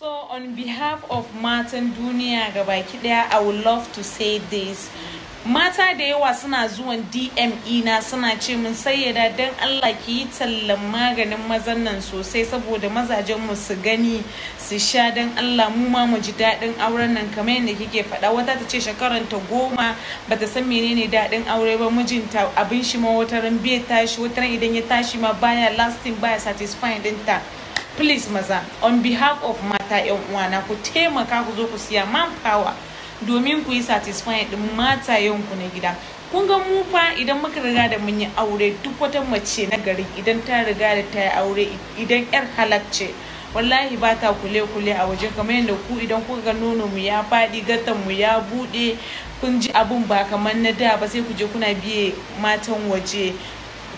So on behalf of matan duniya gabaki daya, I would love to say this. Mata da yawa suna zuwan DM ina suna ce min sayyada dan Allah ki yi tallan maganin mazan nan sosai saboda mazajen mu su gani su sha dan Allah mu ma mu ji dadin auren nan kamar yadda kike faɗa. Wata ta ce shekaranta 10 bata san menene dadin aure ba, mijinta abin shi ma wataran bai tashi, wataran idan ya tashi ma baya lasting, baya satisfying dinta. Please maza, on behalf of mata yan uwana, ku taimaka ku zo ku siya manpower domin ku yi satisfying din matayenku na gida. Kun ga mu fa idan muka riga da mun yi aure, duk wata mace na gari idan ta riga da ta yi aure, idan yar halacce wallahi ba ta kule a waje kamar yadda ku idan kuka ga nono mu ya faɗi, gatan mu ya buɗe, kun ji abun ba kamar na da ba, sai ku je kuna biye matan waje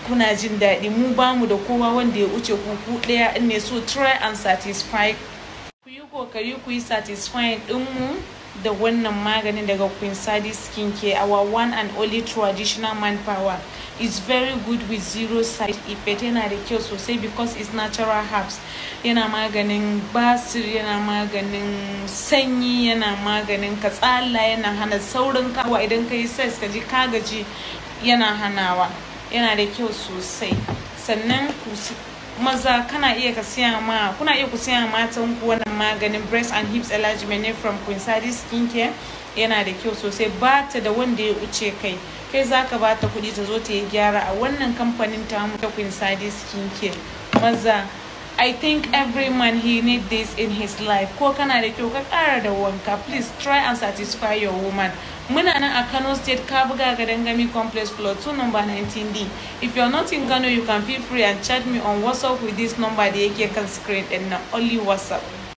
kuna jin daɗi. Mu ba mu da kowa wanda ya wuce ku ɗaya ne, so try and satisfy. Ku yi kokari ku yi satisfying ɗinmu da wannan maganin daga Queen Sadi Skincare, our one and only traditional manpower. It's very good with zero side effect. Yana da kyau sosai because it's natural herbs. Yana maganin basir, yana maganin sanyi, yana maganin katsala, yana hana saurin kawa idan kai sex ka ji ka gaji, yana hanawa. Yana da kyau sosai. Sannan maza kuna iya ku siya matan ku wannan maganin breast and hips enlargement ne from Queen Sadi Skincare. Yana da kyau sosai, ba ta da wanda ya wuce kai zaka ba ta kuɗi ta zo ta yi gyara a wannan kamfanin ta mu ta Queen Sadi Skincare. Maza, I think every man he need this in his life. Ko kana da kyau ka ƙara da wanka, please try and satisfy your woman. Muna nan a Kano State, Kabuga Gadangami Complex Floor 2 number 19D. If you're not in Kano, you can feel free and chat me on WhatsApp with this number da yake kan screen and only WhatsApp.